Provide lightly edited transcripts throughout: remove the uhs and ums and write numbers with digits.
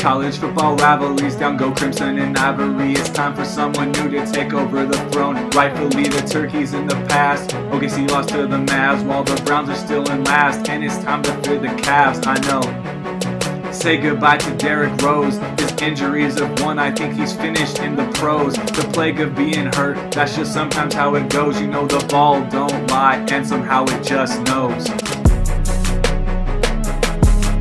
College football rivalries, down go Crimson and Ivory. It's time for someone new to take over the throne. Rightfully the Turkeys in the past. OKC lost to the Mavs while the Browns are still in last. And it's time to fear the Cavs, I know. Say goodbye to Derrick Rose. His injuries have won, I think he's finished in the pros. The plague of being hurt, that's just sometimes how it goes. You know the ball don't lie, and somehow it just knows.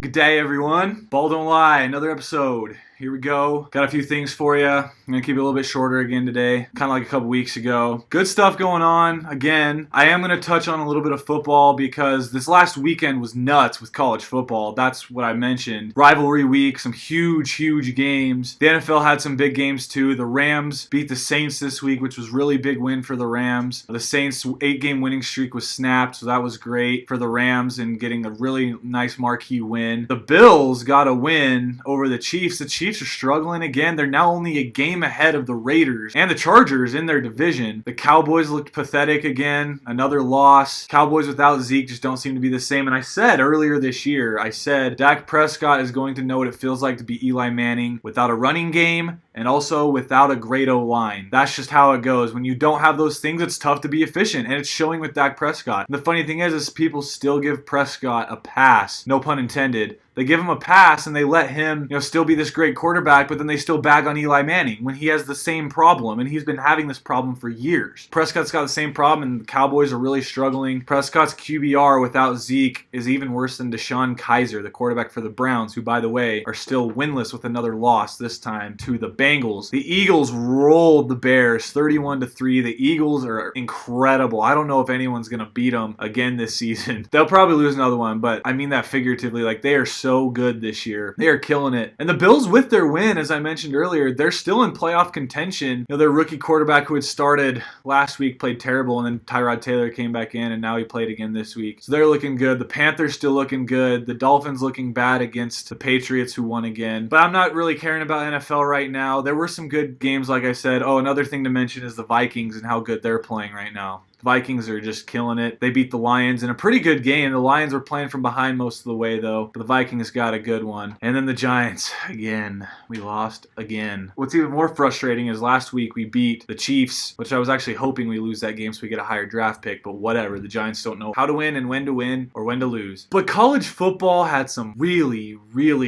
Good day, everyone. Ball don't lie, another episode. Here we go. Got a few things for you. I'm going to keep it a little bit shorter again today, kind of like a couple weeks ago. Good stuff going on. Again, I am going to touch on a little bit of football because this last weekend was nuts with college football. That's what I mentioned. Rivalry week, some huge games. The NFL had some big games too. The Rams beat the Saints this week, which was really big win for the Rams. The Saints' 8-game winning streak was snapped, so that was great for the Rams and getting a really nice marquee win. The Bills got a win over the Chiefs. The Chiefs are struggling again. They're now only a game ahead of the Raiders and the Chargers in their division. The Cowboys looked pathetic again. Another loss. Cowboys without Zeke just don't seem to be the same. And I said earlier this year, I said Dak Prescott is going to know what it feels like to be Eli Manning without a running game and also without a great O-line. That's just how it goes. When you don't have those things, it's tough to be efficient, and it's showing with Dak Prescott. And the funny thing is people still give Prescott a pass. No pun intended. They give him a pass and they let him, still be this great quarterback, but then they still bag on Eli Manning when he has the same problem, and he's been having this problem for years. Prescott's got the same problem, and the Cowboys are really struggling. Prescott's QBR without Zeke is even worse than Deshaun Kaiser, the quarterback for the Browns, who, by the way, are still winless with another loss, this time to the Bengals. The Eagles rolled the Bears 31-3. The Eagles are incredible. I don't know if anyone's going to beat them again this season. They'll probably lose another one, but I mean that figuratively. Like, they are so good this year. They are killing it. And the Bills, with their win, as I mentioned earlier, they're still in playoff contention. Their rookie quarterback who had started last week played terrible, and then Tyrod Taylor came back in, and now he played again this week. So they're looking good. The Panthers still looking good. The Dolphins looking bad against the Patriots, who won again. But I'm not really caring about NFL right now. There were some good games, like I said. Oh, another thing to mention is the Vikings and how good they're playing right now. The Vikings are just killing it. They beat the Lions in a pretty good game. The Lions were playing from behind most of the way, though. But the Vikings got a good one. And then the Giants, again. We lost again. What's even more frustrating is last week we beat the Chiefs, which I was actually hoping we lose that game so we get a higher draft pick. But whatever. The Giants don't know how to win and when to win or when to lose. But college football had some really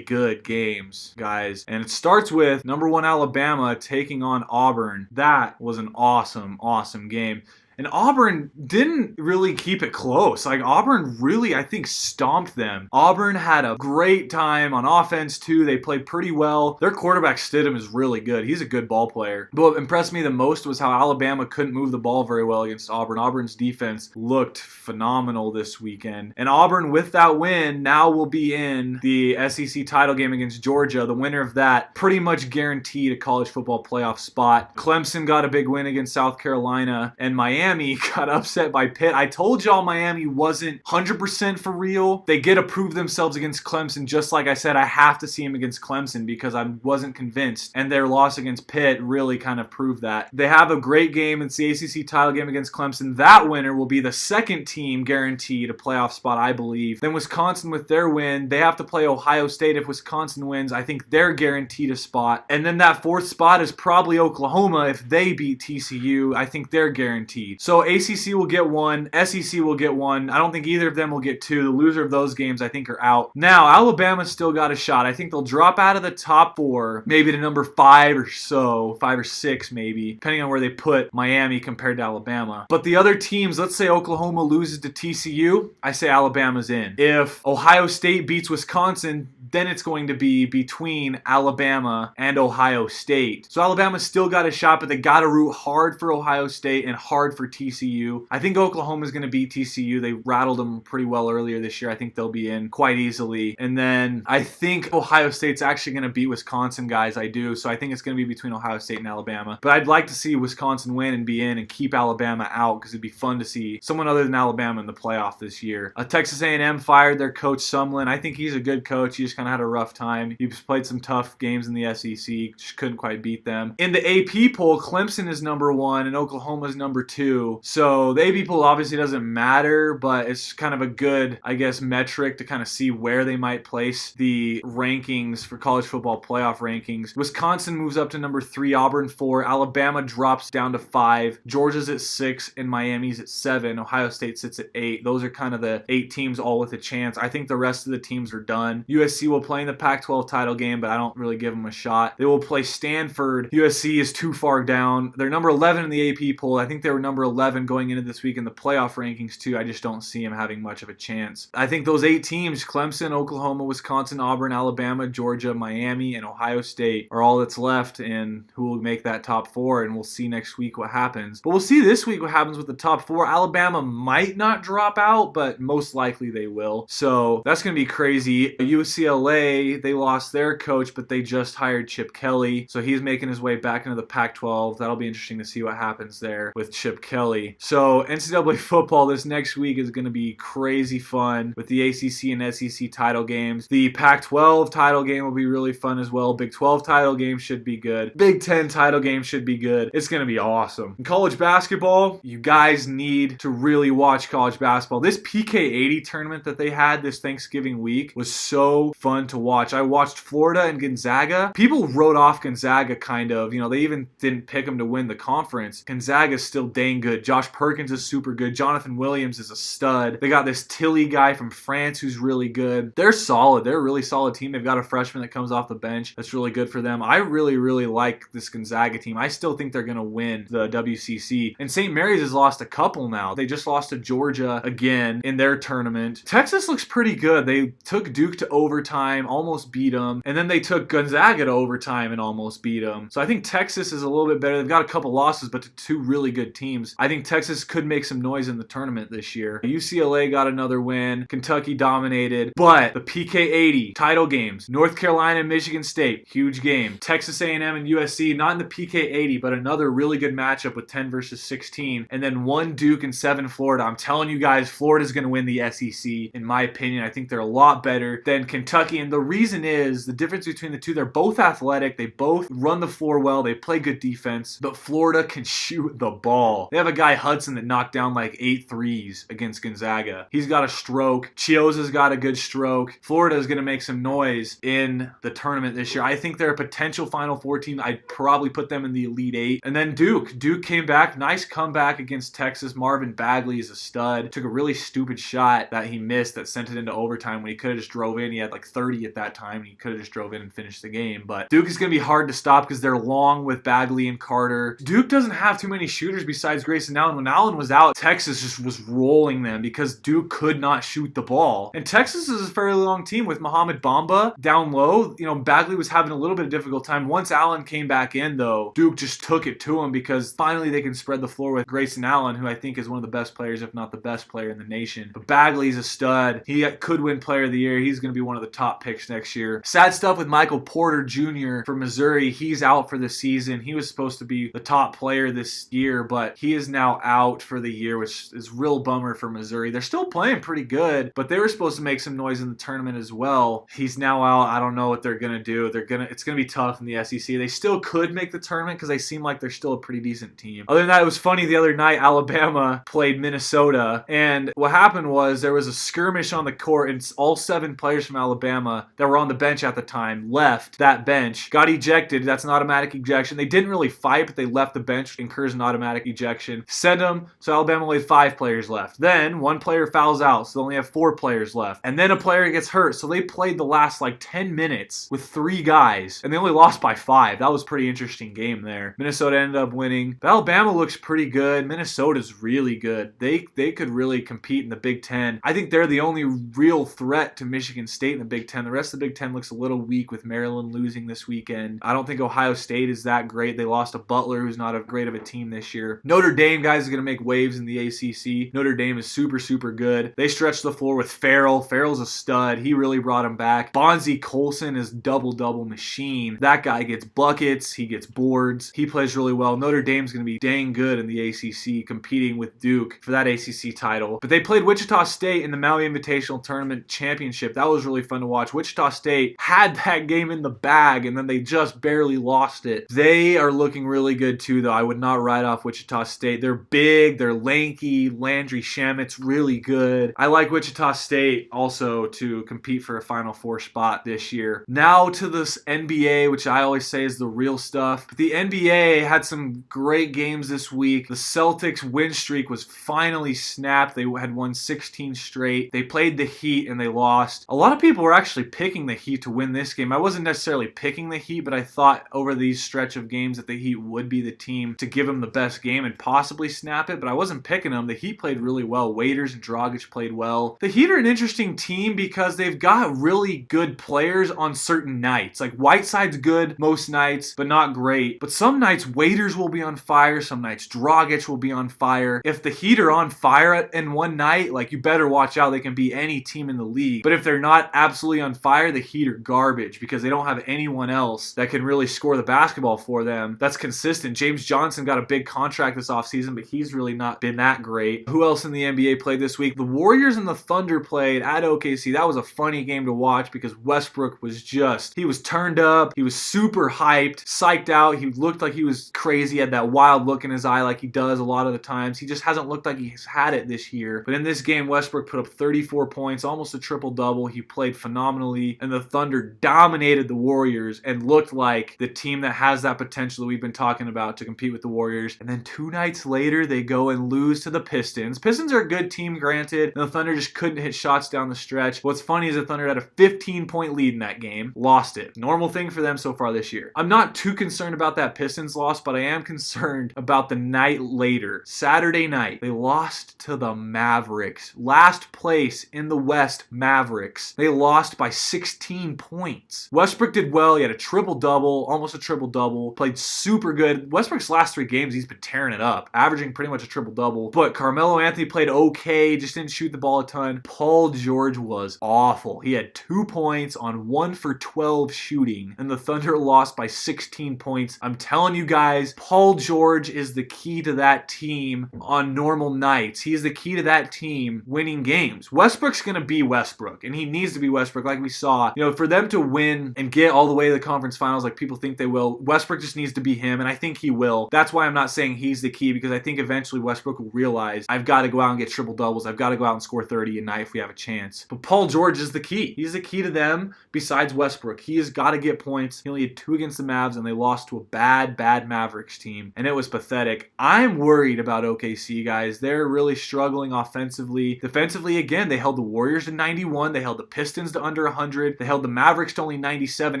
good games, guys. And it starts with number 1 Alabama taking on Auburn. That was an awesome game. And Auburn didn't really keep it close. Like, Auburn really, I think, stomped them. Auburn had a great time on offense, too. They played pretty well. Their quarterback, Stidham, is really good. He's a good ball player. But what impressed me the most was how Alabama couldn't move the ball very well against Auburn. Auburn's defense looked phenomenal this weekend. And Auburn, with that win, now will be in the SEC title game against Georgia. The winner of that pretty much guaranteed a college football playoff spot. Clemson got a big win against South Carolina, and Miami got upset by Pitt. I told y'all Miami wasn't 100% for real. They get to prove themselves against Clemson. Just like I said, I have to see them against Clemson because I wasn't convinced. And their loss against Pitt really kind of proved that. They have a great game. It's the ACC title game against Clemson. That winner will be the second team guaranteed a playoff spot, I believe. Then Wisconsin, with their win, they have to play Ohio State. If Wisconsin wins, I think they're guaranteed a spot. And then that fourth spot is probably Oklahoma. If they beat TCU, I think they're guaranteed. So ACC will get one, SEC will get one. I don't think either of them will get two. The loser of those games, I think, are out. Now, Alabama's still got a shot. I think they'll drop out of the top 4, maybe to number 5 or so, 5 or 6 maybe, depending on where they put Miami compared to Alabama. But the other teams, let's say Oklahoma loses to TCU, I say Alabama's in. If Ohio State beats Wisconsin, then it's going to be between Alabama and Ohio State. So Alabama's still got a shot, but they got to root hard for Ohio State and hard for TCU. I think Oklahoma's going to beat TCU. They rattled them pretty well earlier this year. I think they'll be in quite easily. And then I think Ohio State's actually going to beat Wisconsin, guys. I do. So I think it's going to be between Ohio State and Alabama. But I'd like to see Wisconsin win and be in and keep Alabama out because it'd be fun to see someone other than Alabama in the playoff this year. Texas A&M fired their coach Sumlin. I think he's a good coach. He just kind of had a rough time. He's played some tough games in the SEC, just couldn't quite beat them. In the AP poll, Clemson is number 1 and Oklahoma is number 2. So the AP poll obviously doesn't matter, but it's kind of a good, I guess, metric to kind of see where they might place the rankings for college football playoff rankings. Wisconsin moves up to number 3, Auburn 4, Alabama drops down to 5, Georgia's at 6, and Miami's at 7. Ohio State sits at 8. Those are kind of the 8 teams all with a chance. I think the rest of the teams are done. USC will play in the Pac-12 title game, but I don't really give them a shot. They will play Stanford. USC is too far down. They're number 11 in the AP poll. I think they were number 11 going into this week in the playoff rankings too. I just don't see them having much of a chance. I think those 8 teams, Clemson, Oklahoma, Wisconsin, Auburn, Alabama, Georgia, Miami, and Ohio State are all that's left, and who will make that top 4, and we'll see next week what happens. But we'll see this week what happens with the top 4. Alabama might not drop out, but most likely they will. So that's going to be crazy. UCLA, they lost their coach, but they just hired Chip Kelly. So he's making his way back into the Pac-12. That'll be interesting to see what happens there with Chip Kelly. So NCAA football this next week is going to be crazy fun with the ACC and SEC title games. The Pac-12 title game will be really fun as well. Big 12 title game should be good. Big 10 title game should be good. It's going to be awesome. In college basketball, you guys need to really watch college basketball. This PK80 tournament that they had this Thanksgiving week was so fun to watch. I watched Florida and Gonzaga. People wrote off Gonzaga kind of. You know, they even didn't pick them to win the conference. Gonzaga's still dang good. Josh Perkins is super good. Jonathan Williams is a stud. They got this Tilly guy from France who's really good. They're solid. They're a really solid team. They've got a freshman that comes off the bench. That's really good for them. I really, really like this Gonzaga team. I still think they're going to win the WCC. And St. Mary's has lost a couple now. They just lost to Georgia again in their tournament. Texas looks pretty good. They took Duke to overtime, almost beat them. And then they took Gonzaga to overtime and almost beat them. So I think Texas is a little bit better. They've got a couple losses, but to 2 really good teams. I think Texas could make some noise in the tournament this year. UCLA got another win. Kentucky dominated. But the PK80 title games, North Carolina and Michigan State, huge game. Texas A&M and USC, not in the PK80, but another really good matchup with 10 versus 16. And then 1 Duke and 7 Florida. I'm telling you guys, Florida's going to win the SEC. In my opinion, I think they're a lot better than Kentucky. And the reason is the difference between the two, they're both athletic. They both run the floor well. They play good defense. But Florida can shoot the ball. They have a guy, Hudson, that knocked down like 8 threes against Gonzaga. He's got a stroke. Chioza's got a good stroke. Florida is going to make some noise in the tournament this year. I think they're a potential Final Four team. I'd probably put them in the Elite 8. And then Duke. Duke came back. Nice comeback against Texas. Marvin Bagley is a stud. Took a really stupid shot that he missed that sent it into overtime when he could have just drove in. He had like 30 at that time. He could have just drove in and finished the game. But Duke is going to be hard to stop because they're long with Bagley and Carter. Duke doesn't have too many shooters besides Grayson Allen. When Allen was out, Texas just was rolling them because Duke could not shoot the ball. And Texas is a fairly long team with Mohamed Bamba down low. You know, Bagley was having a little bit of difficult time. Once Allen came back in, though, Duke just took it to him because finally they can spread the floor with Grayson Allen, who I think is one of the best players, if not the best player in the nation. But Bagley's a stud. He could win Player of the Year. He's going to be one of the top picks next year. Sad stuff with Michael Porter Jr. from Missouri. He's out for the season. He was supposed to be the top player this year, but he is now out for the year, which is real bummer for Missouri. They're still playing pretty good, but they were supposed to make some noise in the tournament as well. He's now out. I don't know what they're going to do. It's going to be tough in the SEC. They still could make the tournament because they seem like they're still a pretty decent team. Other than that, it was funny the other night, Alabama played Minnesota, and what happened was there was a skirmish on the court, and all 7 players from Alabama that were on the bench at the time left that bench, got ejected. That's an automatic ejection. They didn't really fight, but they left the bench, which incurs an automatic ejection. Send them, so Alabama only had 5 players left. Then 1 player fouls out, so they only have 4 players left. And then a player gets hurt, so they played the last like 10 minutes with 3 guys, and they only lost by 5. That was a pretty interesting game there. Minnesota ended up winning. But Alabama looks pretty good. Minnesota's really good. They could really compete in the Big Ten. I think they're the only real threat to Michigan State in the Big Ten. The rest of the Big Ten looks a little weak with Maryland losing this weekend. I don't think Ohio State is that great. They lost to Butler, who's not a great of a team this year. Notre Dame, guys, is going to make waves in the ACC. Notre Dame is super, super good. They stretched the floor with Farrell. Farrell's a stud. He really brought him back. Bonzie Colson is double-double machine. That guy gets buckets. He gets boards. He plays really well. Notre Dame's going to be dang good in the ACC, competing with Duke for that ACC title. But they played Wichita State in the Maui Invitational Tournament Championship. That was really fun to to watch. Wichita State had that game in the bag, and then they just barely lost it. They are looking really good too, though. I would not write off Wichita State. They're big, they're lanky. Landry Shamit's really good. I like Wichita State also to compete for a Final Four spot this year. Now to this NBA, which I always say is the real stuff. But the NBA had some great games this week. The Celtics win streak was finally snapped. They had won 16 straight. They played the Heat and they lost. A lot of people were actually picking the Heat to win this game. I wasn't necessarily picking the Heat, but I thought over these stretch of games that the Heat would be the team to give them the best game and possibly snap it, but I wasn't picking them. The Heat played really well. Waiters and Dragic played well. The Heat are an interesting team because they've got really good players on certain nights. Like Whiteside's good most nights, but not great. But some nights Waiters will be on fire. Some nights Dragic will be on fire. If the Heat are on fire in one night, like you better watch out. They can beat any team in the league. But if they're not absolutely on fire, the Heat are garbage because they don't have anyone else that can really score the basketball for them that's consistent. James Johnson got a big contract this offseason, but he's really not been that great. Who else in the NBA played this week? The Warriors and the Thunder played at OKC. That was a funny game to watch because Westbrook was he was turned up. He was super hyped, psyched out. He looked like he was crazy. He had that wild look in his eye like he does a lot of the times. He just hasn't looked like he's had it this year. But in this game, Westbrook put up 34 points, almost a triple-double. He played phenomenally, and the Thunder dominated the Warriors and looked like the team that has that potential that we've been talking about to compete with the Warriors. And then 2 nights later, they go and lose to the Pistons. Pistons are a good team, granted, and the Thunder just couldn't hit shots down the stretch. What's funny is the Thunder had a 15-point lead in that game, lost it. Normal thing for them so far this year. I'm not too concerned about that Pistons loss, but I am concerned about the night later. Saturday night, they lost to the Mavericks. Last place in the West, Mavericks. They lost by 16 points. Westbrook did well. He had a triple-double, almost a triple-double. Played super good. Westbrook's last 3 games, he's been tearing it up, averaging pretty much a triple-double. But Carmelo Anthony played okay, just didn't shoot the ball a ton. Paul George was awful. He had 2 points on 1 for 12 shooting, and the Thunder lost by 16 points. I'm telling you guys, Paul George is the key to that team on normal nights. He's the key to that team winning games. Westbrook's going to be Westbrook, and he needs to be Westbrook like we saw. You know, for them to win and get all the way to the conference finals like people think they will, Westbrook just needs to be him, and I think he will. That's why I'm not saying he's the key, because I think eventually Westbrook will realize, I've got to go out and get triple doubles. I've got to go out and score 30 a night if we have a chance. But Paul George is the key. He's the key to them besides Westbrook. He has got to get points. He only had 2 against the Mavs, and they lost to a bad Mavericks team, and it was pathetic. I'm worried about OKC, guys. They're really struggling offensively. Defensively, again, they held the Warriors to 91. They held the Pistons to under 100. They held the Mavericks to only 97.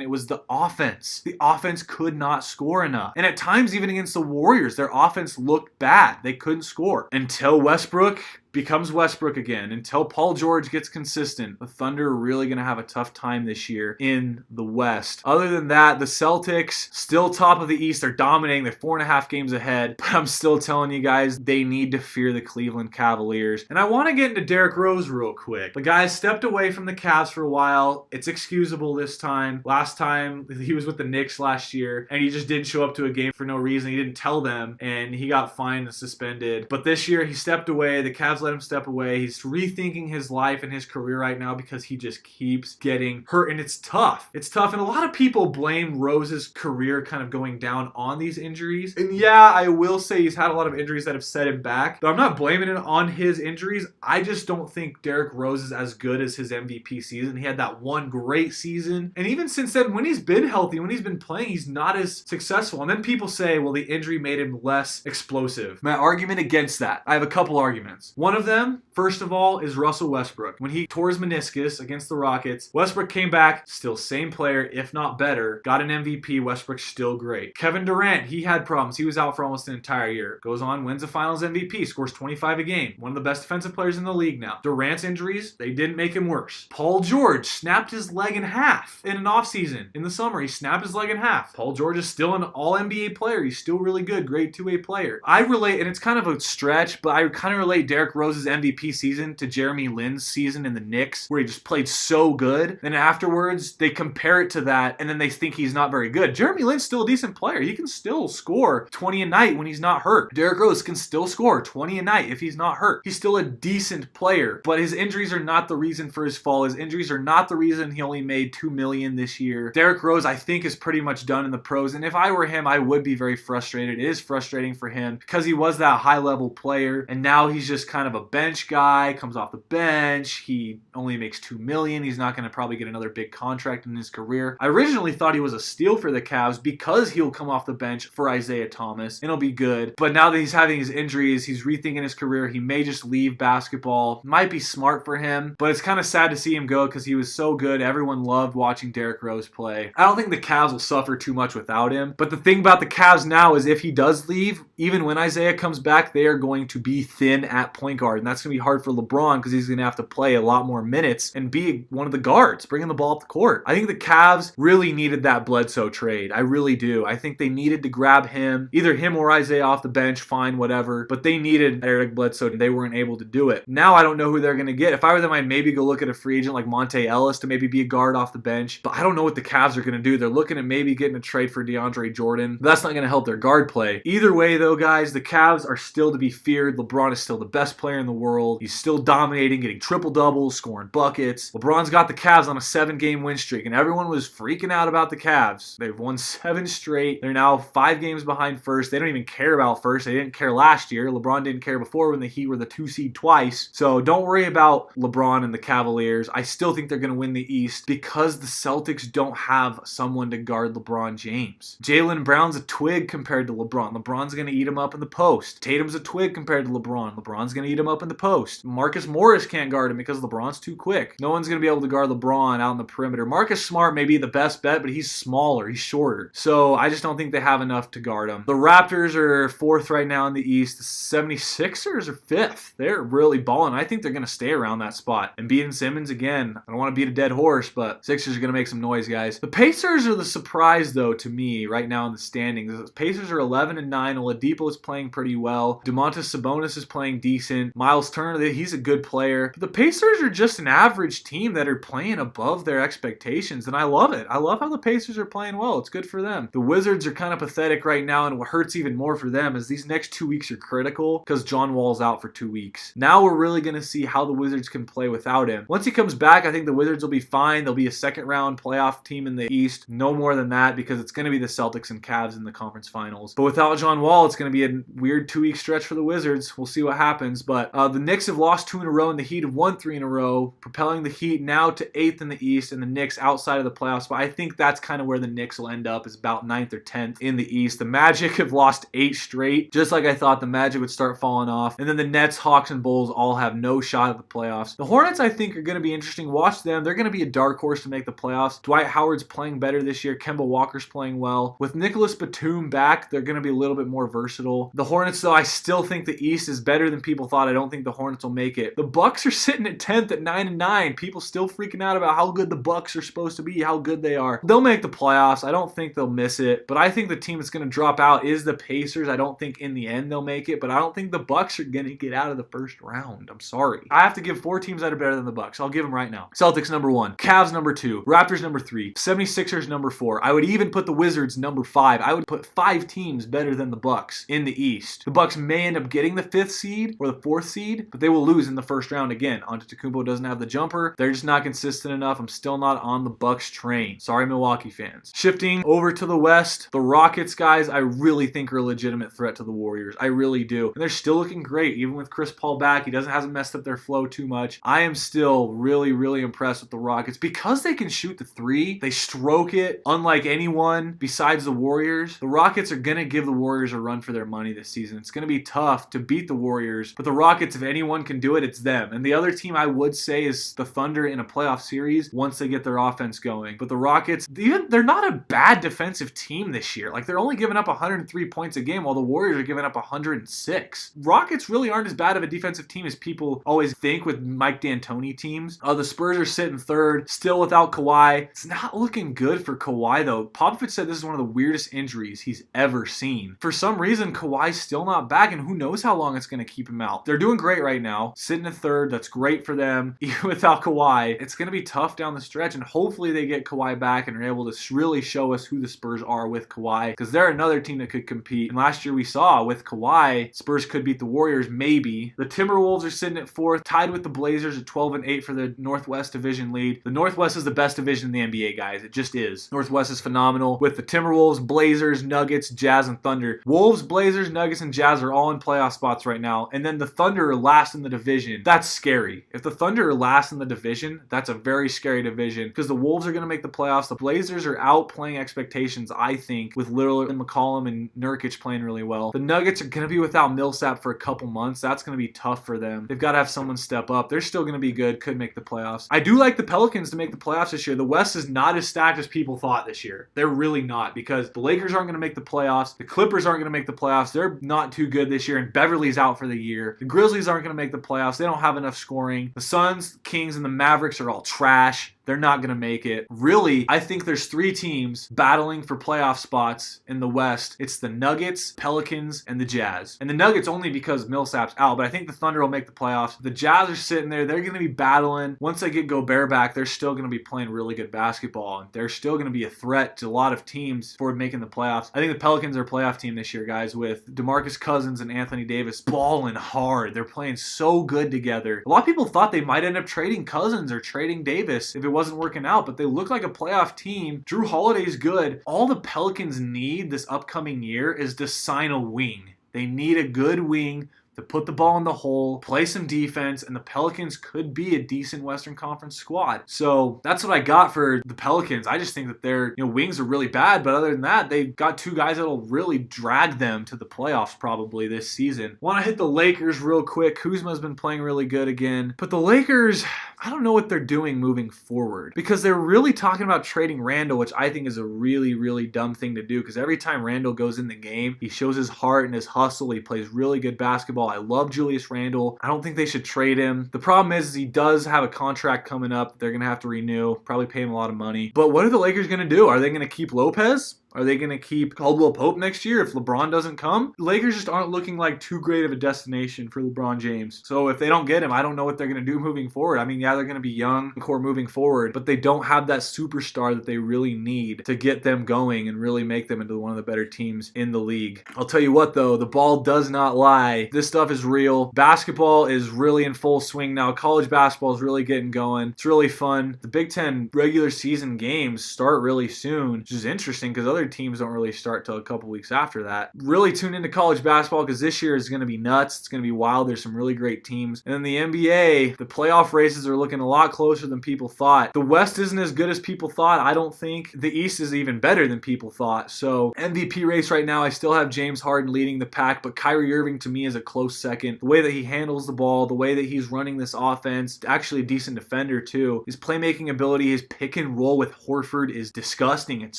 It was the offense. The offense could not score enough. And at times, even against the Warriors, their offense looked bad. They couldn't score until Westbrook becomes Westbrook again. Until Paul George gets consistent, the Thunder are really going to have a tough time this year in the West. Other than that, the Celtics, still top of the East. They're dominating. They're 4.5 games ahead. But I'm still telling you guys, they need to fear the Cleveland Cavaliers. And I want to get into Derrick Rose real quick. The guy stepped away from the Cavs for a while. It's excusable this time. Last time, he was with the Knicks last year, and he just didn't show up to a game for no reason. He didn't tell them, and he got fined and suspended. But this year, he stepped away. The Cavs let him step away. He's rethinking his life and his career right now because he just keeps getting hurt, and it's tough. It's tough, and a lot of people blame Rose's career kind of going down on these injuries. And yeah, I will say he's had a lot of injuries that have set him back, but I'm not blaming it on his injuries. I just don't think Derrick Rose is as good as his MVP season. He had that one great season, and even since then, when he's been healthy, when he's been playing, he's not as successful. And then people say, well, the injury made him less explosive. My argument against that, I have a couple arguments. One of them, first of all, is Russell Westbrook. When he tore his meniscus against the Rockets, Westbrook came back, still same player, if not better, got an MVP. Westbrook's still great. Kevin Durant, he had problems. He was out for almost an entire year. Goes on, wins the Finals MVP, scores 25 a game. One of the best defensive players in the league now. Durant's injuries, they didn't make him worse. Paul George snapped his leg in half in an offseason. In the summer, he snapped his leg in half. Paul George is still an all-NBA player. He's still really good, grade 2A player. I relate, and it's kind of a stretch, but I kind of relate Derrick Rose's MVP rookie season to Jeremy Lin's season in the Knicks, where he just played so good. And afterwards, they compare it to that, and then they think he's not very good. Jeremy Lin's still a decent player. He can still score 20 a night when he's not hurt. Derrick Rose can still score 20 a night if he's not hurt. He's still a decent player, but his injuries are not the reason for his fall. His injuries are not the reason he only made $2 million this year. Derrick Rose, I think, is pretty much done in the pros, and if I were him, I would be very frustrated. It is frustrating for him because he was that high-level player, and now he's just kind of a bench guy, comes off the bench. He only makes $2 million. He's not going to probably get another big contract in his career. I originally thought he was a steal for the Cavs because he'll come off the bench for Isaiah Thomas, and it'll be good. But now that he's having his injuries, he's rethinking his career. He may just leave basketball. Might be smart for him, but it's kind of sad to see him go because he was so good. Everyone loved watching Derrick Rose play. I don't think the Cavs will suffer too much without him, but the thing about the Cavs now is if he does leave, even when Isaiah comes back, they are going to be thin at point guard, and that's going to be hard for LeBron because he's going to have to play a lot more minutes and be one of the guards, bringing the ball up the court. I think the Cavs really needed that Bledsoe trade. I really do. I think they needed to grab him, either him or Isaiah off the bench, fine, whatever, but they needed Eric Bledsoe, and they weren't able to do it. Now I don't know who they're going to get. If I were them, I'd maybe go look at a free agent like Monte Ellis to maybe be a guard off the bench, but I don't know what the Cavs are going to do. They're looking at maybe getting a trade for DeAndre Jordan. That's not going to help their guard play. Either way, though, guys, the Cavs are still to be feared. LeBron is still the best player in the world. He's still dominating, getting triple-doubles, scoring buckets. LeBron's got the Cavs on a 7-game win streak, and everyone was freaking out about the Cavs. They've won 7 straight. They're now 5 games behind first. They don't even care about first. They didn't care last year. LeBron didn't care before when the Heat were the 2 seed twice. So don't worry about LeBron and the Cavaliers. I still think they're going to win the East because the Celtics don't have someone to guard LeBron James. Jaylen Brown's a twig compared to LeBron. LeBron's going to eat him up in the post. Tatum's a twig compared to LeBron. LeBron's going to eat him up in the post. Marcus Morris can't guard him because LeBron's too quick. No one's going to be able to guard LeBron out in the perimeter. Marcus Smart may be the best bet, but he's smaller. He's shorter. So I just don't think they have enough to guard him. The Raptors are 4th right now in the East. The 76ers are 5th. They're really balling. I think they're going to stay around that spot. And beating Simmons again. I don't want to beat a dead horse, but Sixers are going to make some noise, guys. The Pacers are the surprise, though, to me right now in the standings. The Pacers are 11-9. Oladipo is playing pretty well. Domantas Sabonis is playing decent. Miles Turner, he's a good player. But the Pacers are just an average team that are playing above their expectations, and I love it. I love how the Pacers are playing well. It's good for them. The Wizards are kind of pathetic right now, and what hurts even more for them is these next 2 weeks are critical because John Wall's out for 2 weeks. Now we're really going to see how the Wizards can play without him. Once he comes back, I think the Wizards will be fine. They'll be a second-round playoff team in the East. No more than that because it's going to be the Celtics and Cavs in the conference finals. But without John Wall, it's going to be a weird 2-week stretch for the Wizards. We'll see what happens. But the Knicks have lost 2 in a row, and the Heat have won 3 in a row, propelling the Heat now to 8th in the East and the Knicks outside of the playoffs. But I think that's kind of where the Knicks will end up, is about 9th or 10th in the East. The Magic have lost 8 straight, just like I thought the Magic would start falling off. And then the Nets, Hawks, and Bulls all have no shot at the playoffs. The Hornets, I think, are going to be interesting. Watch them. They're going to be a dark horse to make the playoffs. Dwight Howard's playing better this year. Kemba Walker's playing well. With Nicholas Batum back, they're going to be a little bit more versatile. The Hornets, though, I still think the East is better than people thought. I don't think the Hornets will make it. The Bucks are sitting at 10th at 9-9. People still freaking out about how good the Bucks are supposed to be, how good they are. They'll make the playoffs. I don't think they'll miss it, but I think the team that's going to drop out is the Pacers. I don't think in the end they'll make it, but I don't think the Bucks are going to get out of the first round. I'm sorry. I have to give 4 teams that are better than the Bucks. I'll give them right now. Celtics number 1, Cavs number 2, Raptors number 3, 76ers number 4. I would even put the Wizards number 5. I would put 5 teams better than the Bucks in the East. The Bucks may end up getting the 5th seed or the 4th seed, but they will lose in the first round again. Antetokounmpo doesn't have the jumper. They're just not consistent enough. I'm still not on the Bucks train. Sorry, Milwaukee fans. Shifting over to the West, the Rockets, guys, I really think are a legitimate threat to the Warriors. I really do. And they're still looking great, even with Chris Paul back. He hasn't messed up their flow too much. I am still really, really impressed with the Rockets because they can shoot the 3. They stroke it unlike anyone besides the Warriors. The Rockets are going to give the Warriors a run for their money this season. It's going to be tough to beat the Warriors, but the Rockets, if anyone can do it, it's them. And the other team I would say is the Thunder in a playoff series once they get their offense going. But the Rockets, they're not a bad defensive team this year. Like, they're only giving up 103 points a game while the Warriors are giving up 106. Rockets really aren't as bad of a defensive team as people always think with Mike D'Antoni teams. The Spurs are sitting 3rd, still without Kawhi. It's not looking good for Kawhi, though. Popovich said this is one of the weirdest injuries he's ever seen. For some reason, reason, Kawhi's still not back, and who knows how long it's going to keep him out. They're doing great right now, sitting in third. That's great for them. Even without Kawhi, it's going to be tough down the stretch, and hopefully they get Kawhi back and are able to really show us who the Spurs are with Kawhi, because they're another team that could compete. And last year we saw with Kawhi, Spurs could beat the Warriors, maybe. The Timberwolves are sitting at fourth, tied with the Blazers at 12-8 for the Northwest Division lead. The Northwest is the best division in the NBA, guys. It just is. Northwest is phenomenal with the Timberwolves, Blazers, Nuggets, Jazz, and Thunder. Wolves, Blazers, Nuggets, and Jazz are all in playoff spots right now, and then the Thunder are last in the division. That's scary. If the Thunder are last in the division, that's a very scary division, because the Wolves are going to make the playoffs. The Blazers are outplaying expectations, I think, with Lillard and McCollum and Nurkic playing really well. The Nuggets are going to be without Millsap for a couple months. That's going to be tough for them. They've got to have someone step up. They're still going to be good, could make the playoffs. I do like the Pelicans to make the playoffs this year. The West is not as stacked as people thought this year. They're really not, because the Lakers aren't going to make the playoffs. The Clippers aren't going to make the playoffs. They're not too good this year, and Beverly's out for the year. The Grizzlies aren't going to make the playoffs. They don't have enough scoring. The Suns, Kings, and the Mavericks are all trash. They're not going to make it. Really, I think there's three teams battling for playoff spots in the West. It's the Nuggets, Pelicans, and the Jazz. And the Nuggets only because Millsap's out, but I think the Thunder will make the playoffs. The Jazz are sitting there. They're going to be battling. Once they get Gobert back, they're still going to be playing really good basketball, and they're still going to be a threat to a lot of teams for making the playoffs. I think the Pelicans are a playoff team this year, guys, with DeMarcus Cousins and Anthony Davis balling hard. They're playing so good together. A lot of people thought they might end up trading Cousins or trading Davis if it wasn't working out, but they look like a playoff team. Drew Holiday's good. All the Pelicans need this upcoming year is to sign a wing. They need a good wing to put the ball in the hole, play some defense, and the Pelicans could be a decent Western Conference squad. So that's what I got for the Pelicans. I just think that their wings are really bad, but other than that, they've got two guys that'll really drag them to the playoffs probably this season. Want to hit the Lakers real quick. Kuzma's been playing really good again, but the Lakers, I don't know what they're doing moving forward, because they're really talking about trading Randall, which I think is a really, really dumb thing to do, because every time Randall goes in the game, he shows his heart and his hustle. He plays really good basketball. I love Julius Randle. I don't think they should trade him. The problem is he does have a contract coming up that they're going to have to renew, probably pay him a lot of money. But what are the Lakers going to do? Are they going to keep Lopez? Are they going to keep Caldwell Pope next year if LeBron doesn't come? The Lakers just aren't looking like too great of a destination for LeBron James. So if they don't get him, I don't know what they're going to do moving forward. I mean, yeah, they're going to be young core moving forward, but they don't have that superstar that they really need to get them going and really make them into one of the better teams in the league. I'll tell you what, though, the ball does not lie. This stuff is real. Basketball is really in full swing now. College basketball is really getting going. It's really fun. The Big Ten regular season games start really soon, which is interesting because other teams don't really start till a couple weeks after that. Really tune into college basketball because this year is going to be nuts. It's going to be wild. There's some really great teams. And then the NBA, the playoff races are looking a lot closer than people thought. The West isn't as good as people thought. I don't think the East is even better than people thought. So MVP race right now, I still have James Harden leading the pack, but Kyrie Irving to me is a close second. The way that he handles the ball, the way that he's running this offense, actually a decent defender too. His playmaking ability, his pick and roll with Horford is disgusting. It's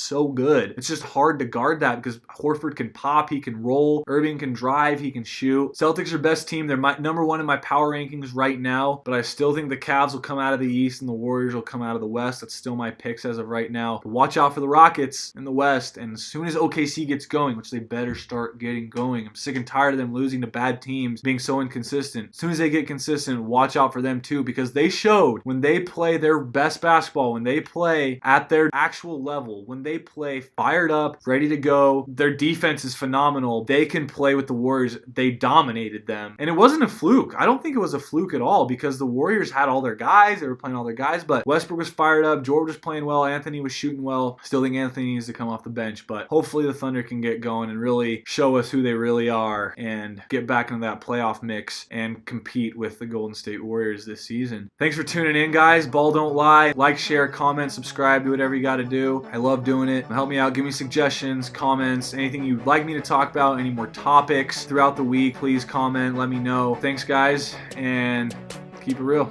so good. It's just hard to guard that because Horford can pop, he can roll, Irving can drive, he can shoot. Celtics are best team. They're my number one in my power rankings right now, but I still think the Cavs will come out of the East and the Warriors will come out of the West. That's still my picks as of right now. But watch out for the Rockets in the West, and as soon as OKC gets going, which they better start getting going, I'm sick and tired of them losing to bad teams, being so inconsistent. As soon as they get consistent, watch out for them too, because they showed when they play their best basketball, when they play at their actual level, when they play fired up, ready to go, their defense is phenomenal. They can play with the Warriors. They dominated them. And it wasn't a fluke. I don't think it was a fluke at all because the Warriors had all their guys. They were playing all their guys, but Westbrook was fired up. George was playing well. Anthony was shooting well. Still think Anthony needs to come off the bench, but hopefully the Thunder can get going and really show us who they really are and get back into that playoff mix and compete with the Golden State Warriors this season. Thanks for tuning in, guys. Ball don't lie. Like, share, comment, subscribe, do whatever you got to do. I love doing it. Help me out. Give me suggestions, comments, anything you'd like me to talk about, any more topics throughout the week, please comment, let me know. Thanks, guys, and keep it real.